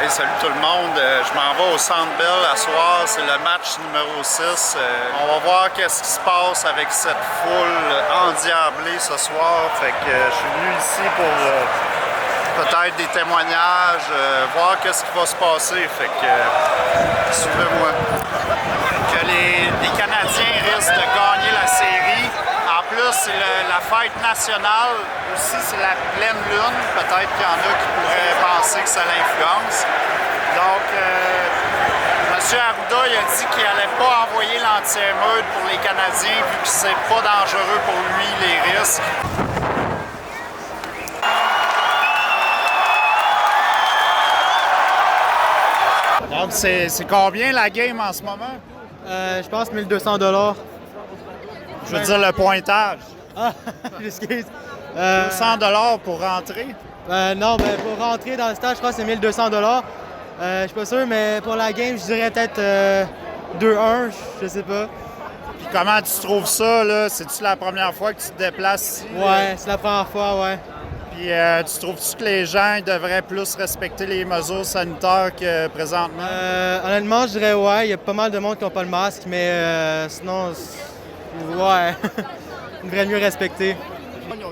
salut tout le monde. Je m'en vais au Centre Bell à soir. C'est le match numéro 6. On va voir qu'est-ce qui se passe avec cette foule endiablée ce soir. Fait que je suis venu ici pour peut-être des témoignages, voir qu'est-ce qui va se passer. Fait que suivez-moi. Que les Canadiens risquent de gagner la série. En plus, c'est la fête nationale. Aussi, c'est la pleine lune. Peut-être qu'il y en a qui pourraient penser que ça l'influence. Donc, M. Arruda il a dit qu'il n'allait pas envoyer l'anti-émeute pour les Canadiens vu que c'est pas dangereux pour lui, les risques. Donc, c'est combien la game en ce moment? Je pense 1200 $. Je veux dire le pointage. Ah, j'excuse. 200 $ pour rentrer? Non, pour rentrer dans le stade, je crois que c'est 1200 $. Je suis pas sûr, mais pour la game, je dirais peut-être 2-1, je sais pas. Puis comment tu trouves ça, là? C'est-tu la première fois que tu te déplaces ici? Ouais, c'est la première fois, ouais. Puis tu trouves-tu que les gens devraient plus respecter les mesures sanitaires que présentement? Honnêtement, je dirais ouais, il y a pas mal de monde qui n'ont pas le masque, mais sinon, ouais, il devrait mieux respecter.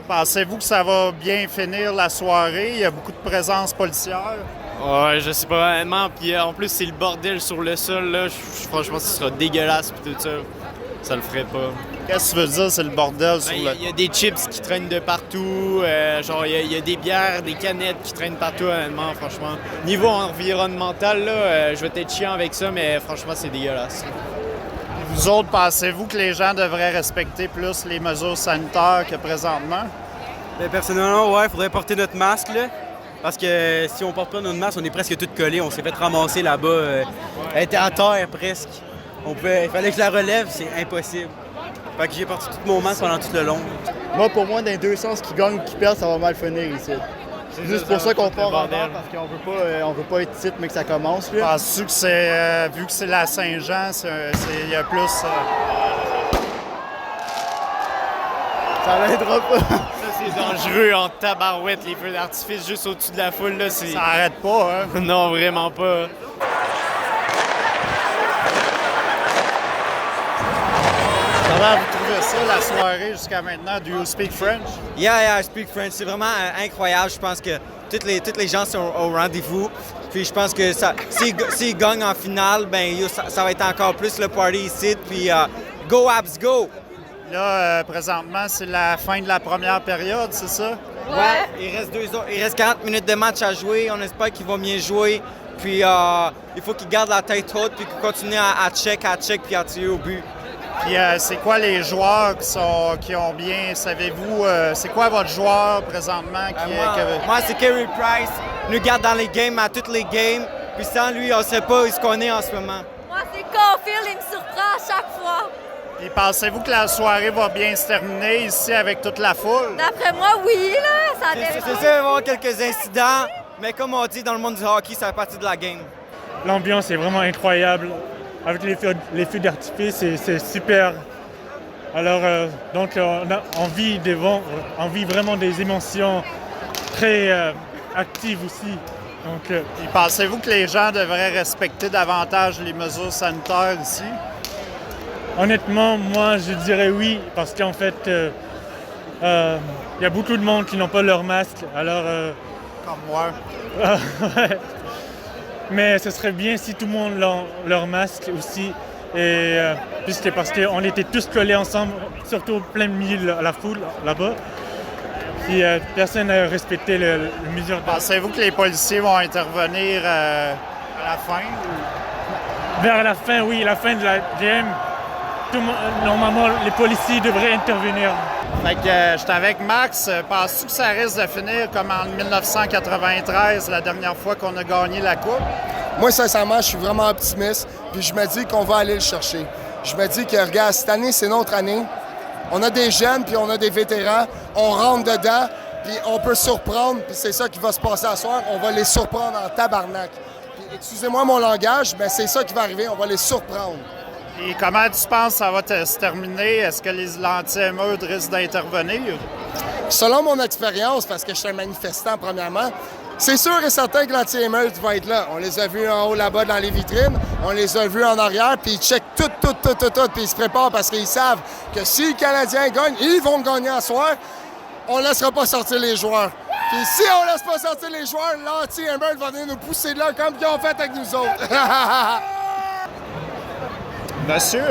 Pensez-vous que ça va bien finir la soirée? Il y a beaucoup de présence policière. Ouais, je sais pas vraiment. Puis en plus, c'est le bordel sur le sol, là. Franchement, ce sera dégueulasse, puis tout ça. Ça le ferait pas. Qu'est-ce que tu veux dire, c'est le bordel sur le... Il y a des chips qui traînent de partout. Genre, il y a des bières, des canettes qui traînent partout, honnêtement, franchement. Niveau environnemental, là, je vais être chiant avec ça, mais franchement, c'est dégueulasse. Vous autres, pensez-vous que les gens devraient respecter plus les mesures sanitaires que présentement? Bien, personnellement, ouais, il faudrait porter notre masque, là. Parce que si on porte pas notre masque, on est presque tous collés. On s'est fait ramasser là-bas. Elle était à terre presque. Il fallait que je la relève, c'est impossible. Fait que j'ai porté tout mon masque pendant tout le long. Moi, pour moi, dans les deux sens, qui gagne ou qui perd, ça va mal finir ici. C'est juste pour ça qu'on part en bord, parce qu'on veut pas être titre, mais que ça commence. Penses-tu que c'est, vu que c'est la Saint-Jean, il y a plus... Ça l'aidera pas. Ça, c'est dangereux en tabarouette, les feux d'artifice juste au-dessus de la foule, là. Ça arrête pas, hein? Non, vraiment pas. Comment vous trouvez ça, la soirée jusqu'à maintenant? Do you speak French? Yeah, I speak French. C'est vraiment incroyable. Je pense que tous les gens sont au rendez-vous. Puis je pense que s'ils gagnent en finale, ben ça va être encore plus le party ici. Puis go Habs, go! Là, présentement, c'est la fin de la première période, c'est ça? Ouais. Il reste 40 minutes de match à jouer. On espère qu'ils vont bien jouer. Puis il faut qu'ils gardent la tête haute puis qu'ils continuent à check puis à tirer au but. Puis c'est quoi les joueurs qui ont bien, savez-vous, c'est quoi votre joueur présentement Moi, c'est Carey Price. Il nous garde dans les games, à toutes les games. Puis sans lui, on ne sait pas ce qu'on est en ce moment. Moi, c'est Caulfield, il me surprend à chaque fois. Et pensez-vous que la soirée va bien se terminer ici avec toute la foule? D'après moi, oui, là, ça dépend. C'est sûr, il va y avoir quelques incidents, mais comme on dit dans le monde du hockey, ça fait partie de la game. L'ambiance est vraiment incroyable. Avec les feux d'artifice, c'est super. Alors, donc, on vit vraiment des émotions très actives aussi. Donc, et pensez-vous que les gens devraient respecter davantage les mesures sanitaires ici? Honnêtement, moi, je dirais oui, parce qu'en fait, il y a beaucoup de monde qui n'ont pas leur masque. Alors, comme moi. Ouais. Mais ce serait bien si tout le monde a leur masque aussi. Et puisque parce qu'on était tous collés ensemble, surtout au plein milieu de la foule là-bas. Puis personne n'a respecté les mesures. Pensez-vous que les policiers vont intervenir à la fin? Vers la fin, oui, la fin de la game. Normalement, les policiers devraient intervenir. Fait que j'étais avec Max. Penses-tu que ça risque de finir comme en 1993, la dernière fois qu'on a gagné la Coupe? Moi, sincèrement, je suis vraiment optimiste. Puis je me dis qu'on va aller le chercher. Je me dis que, regarde, cette année, c'est notre année. On a des jeunes, puis on a des vétérans. On rentre dedans, puis on peut surprendre. Puis c'est ça qui va se passer à soir. On va les surprendre en tabarnak. Puis, excusez-moi mon langage, mais c'est ça qui va arriver. On va les surprendre. Et comment tu penses que ça va se terminer? Est-ce que l'anti-émeute risque d'intervenir? Selon mon expérience, parce que je suis un manifestant premièrement, C'est sûr et certain que l'anti-émeute va être là. On les a vus en haut là-bas dans les vitrines, on les a vus en arrière, puis ils checkent tout, puis ils se préparent parce qu'ils savent que si les Canadiens gagnent, ils vont gagner à soir. On ne laissera pas sortir les joueurs. Puis si on ne laisse pas sortir les joueurs, l'anti-émeute va venir nous pousser de là comme ils ont fait avec nous autres. Monsieur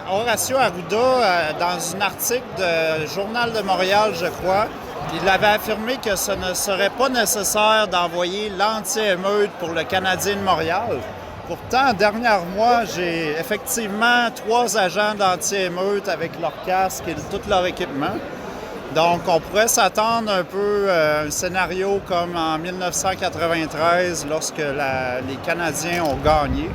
Horacio Arruda, dans un article de Journal de Montréal, je crois, il avait affirmé que ce ne serait pas nécessaire d'envoyer l'anti-émeute pour le Canadien de Montréal. Pourtant, dernière mois, j'ai effectivement 3 agents d'anti-émeute avec leur casque et tout leur équipement. Donc, on pourrait s'attendre un peu à un scénario comme en 1993, lorsque les Canadiens ont gagné.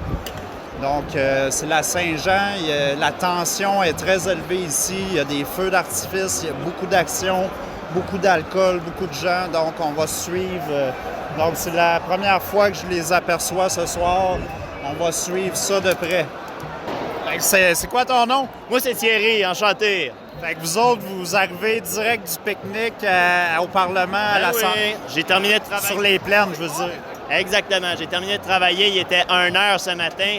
Donc, c'est la Saint-Jean. La tension est très élevée ici. Il y a des feux d'artifice, il y a beaucoup d'actions, beaucoup d'alcool, beaucoup de gens. Donc, on va suivre. Donc, c'est la première fois que je les aperçois ce soir. On va suivre ça de près. C'est quoi ton nom? Moi, c'est Thierry, enchanté. Fait que vous autres, vous arrivez direct du pique-nique au Parlement, à l'Assemblée. J'ai terminé de travailler. Sur les plaines, je veux dire. Exactement. J'ai terminé de travailler. Il était 1h ce matin.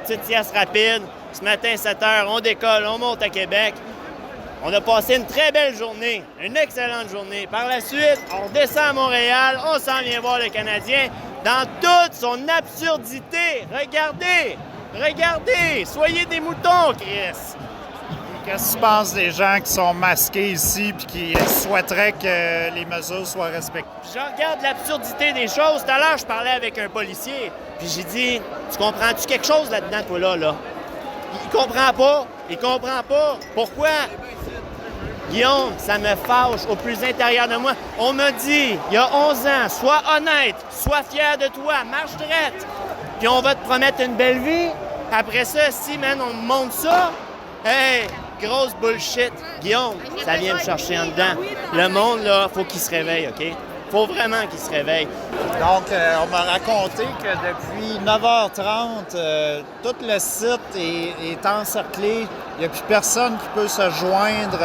Petite sieste rapide. Ce matin, 7h, on décolle, on monte à Québec. On a passé une très belle journée, une excellente journée. Par la suite, on descend à Montréal, on s'en vient voir le Canadien dans toute son absurdité. Regardez, soyez des moutons, Chris. Qu'est-ce que tu penses des gens qui sont masqués ici et qui souhaiteraient que les mesures soient respectées? Je regarde l'absurdité des choses. Tout à l'heure, je parlais avec un policier, puis j'ai dit, tu comprends-tu quelque chose là-dedans, toi, là? Il comprend pas. Pourquoi? Guillaume, ça me fâche au plus intérieur de moi. On m'a dit, il y a 11 ans, sois honnête, sois fier de toi, marche droite, puis on va te promettre une belle vie. Après ça, si, man, on me montre ça, hey, grosse bullshit. Guillaume, ça vient me chercher en dedans. Le monde, là, faut qu'il se réveille, OK? Faut vraiment qu'il se réveille. Donc, on m'a raconté que depuis 9h30, tout le site est encerclé. Il n'y a plus personne qui peut se joindre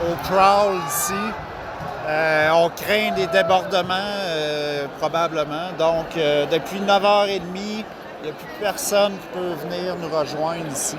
au crawl ici. On craint des débordements, probablement. Donc, depuis 9h30, il n'y a plus personne qui peut venir nous rejoindre ici.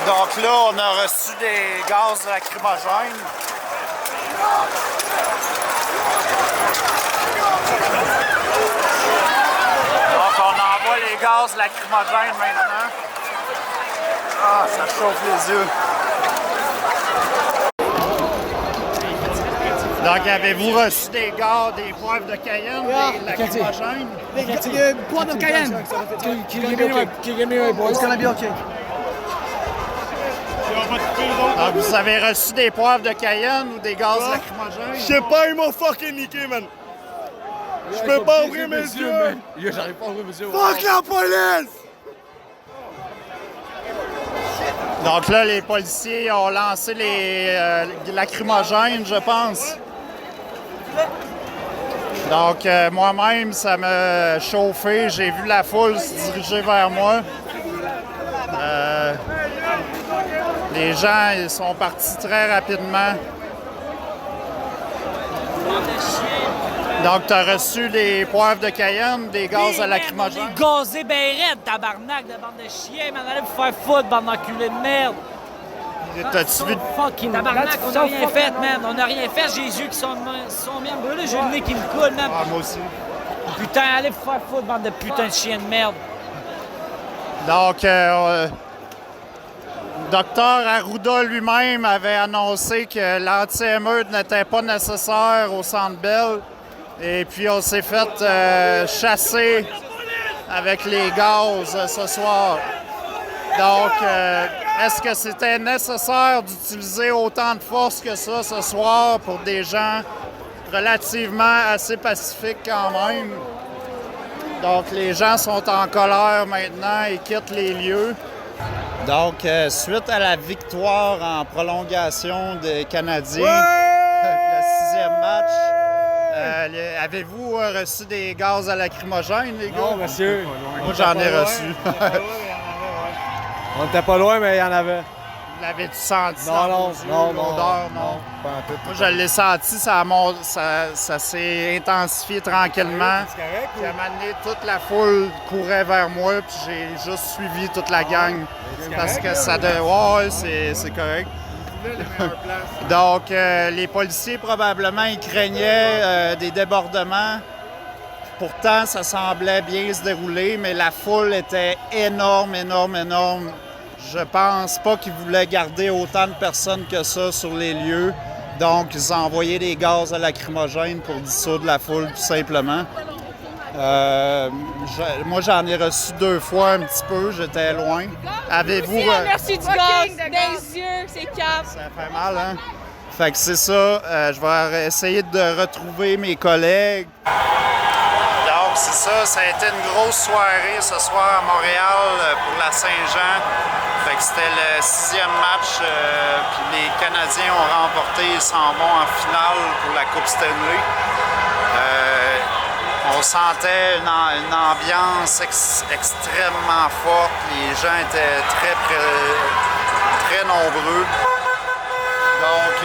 Donc là, on a reçu des gaz lacrymogènes. Donc on envoie les gaz lacrymogènes maintenant. Ah, ça chauffe les yeux. Donc, avez-vous reçu des gaz, des poivres de Cayenne, des lacrymogènes? Poivre de Cayenne. It's gonna be okay. Donc, vous avez reçu des poivres de Cayenne ou des gaz lacrymogènes? Je sais pas, ils m'ont fucking niqué, man. Je peux pas ouvrir mes yeux. J'arrive pas à ouvrir mes yeux. Fuck la police! Donc là, les policiers ont lancé les lacrymogènes, je pense. Donc moi-même, ça m'a chauffé. J'ai vu la foule se diriger vers moi. Les gens, ils sont partis très rapidement. Donc, tu as reçu des poivres de Cayenne, des gaz à lacrymogène. On est gazé ben raide, tabarnak, de bande de chiens, man. Allez vous faire foutre, bande d'enculés de merde. T'as-tu vu? Fucking tabarnak, on n'a rien fait, man. On n'a rien fait. J'ai les yeux qui sont bien brûlés. J'ai le nez qui me coule, man. Ah, moi aussi. Putain, allez vous faire foutre, bande de putain de chiens de merde. Donc, Dr Arruda lui-même avait annoncé que l'anti-émeute n'était pas nécessaire au Centre Bell. Et puis, on s'est fait chasser avec les gaz ce soir. Donc, est-ce que c'était nécessaire d'utiliser autant de force que ça ce soir pour des gens relativement assez pacifiques quand même? Donc, les gens sont en colère maintenant et quittent les lieux. Donc, suite à la victoire en prolongation des Canadiens, le 6e match, avez-vous reçu des gaz à lacrymogène, les gars? Non, monsieur. Moi, j'en ai reçu. On n'était pas loin, mais il y en avait. L'avais-tu senti? Non. L'odeur, non. Moi, je l'ai senti, ça s'est intensifié tranquillement. C'est correct? Puis à un moment donné, toute la foule courait vers moi, puis j'ai juste suivi toute la gang. Parce que ça ouais, c'est correct. Donc, les policiers, probablement, ils craignaient des débordements. Pourtant, ça semblait bien se dérouler, mais la foule était énorme. Je pense pas qu'ils voulaient garder autant de personnes que ça sur les lieux. Donc, ils ont envoyé des gaz à lacrymogène pour dissoudre la foule, tout simplement. Moi, j'en ai reçu 2 fois un petit peu. J'étais loin. Avez-vous... Merci du gaz dans les yeux, c'est cap. Ça fait mal, hein? Fait que c'est ça. Je vais essayer de retrouver mes collègues. Donc, c'est ça. Ça a été une grosse soirée ce soir à Montréal pour la Saint-Jean. Fait que c'était le 6e match. Puis les Canadiens ont remporté. Ils s'en vont en finale pour la Coupe Stanley. On sentait une ambiance extrêmement forte. Les gens étaient très nombreux. Donc,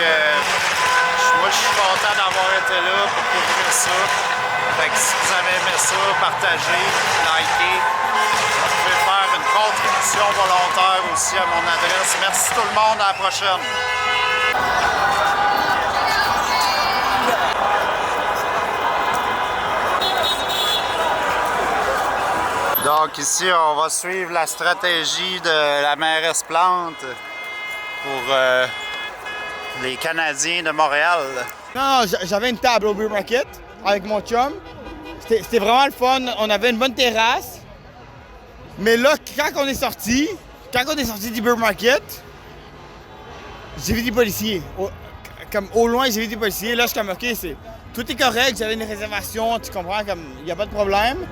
moi, je suis content d'avoir été là pour couvrir ça. Fait que si vous avez aimé ça, partagez, likez. Vous pouvez faire une contribution volontaire aussi à mon adresse. Merci tout le monde, à la prochaine. Donc ici, on va suivre la stratégie de la mairesse Plante pour les Canadiens de Montréal. Non, j'avais une table au Beer Market avec mon chum. C'était vraiment le fun. On avait une bonne terrasse. Mais là, quand on est sorti du Beer Market, j'ai vu des policiers. Au loin, j'ai vu des policiers. Là, je suis comme, OK, tout est correct. J'avais une réservation, tu comprends, il n'y a pas de problème.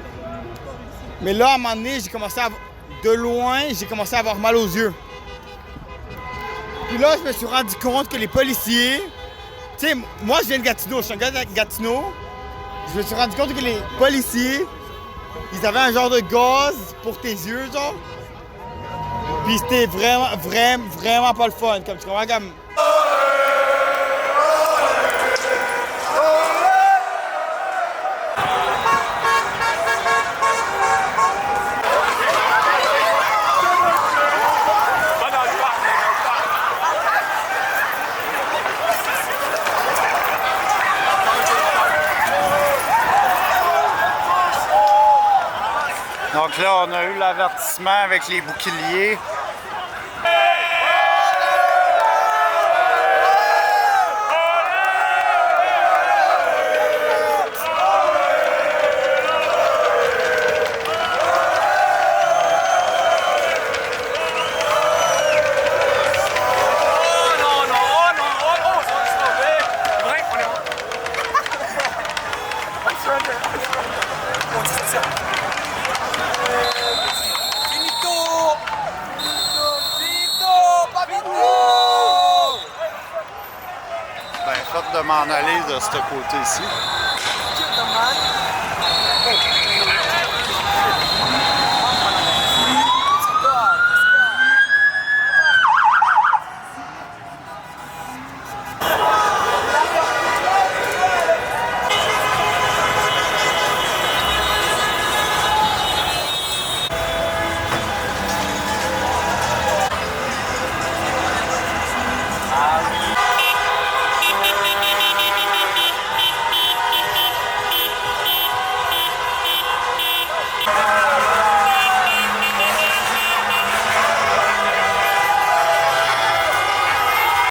Mais là, à un moment donné, de loin, j'ai commencé à avoir mal aux yeux. Puis là, je me suis rendu compte que les policiers... Tu sais, moi, je viens de Gatineau, je suis un gars de Gatineau. Je me suis rendu compte que les policiers, ils avaient un genre de gaz pour tes yeux, genre. Puis c'était vraiment pas le fun. Comme tu comprends, comme... Donc là, on a eu l'avertissement avec les boucliers. de m'en aller de ce côté-ci.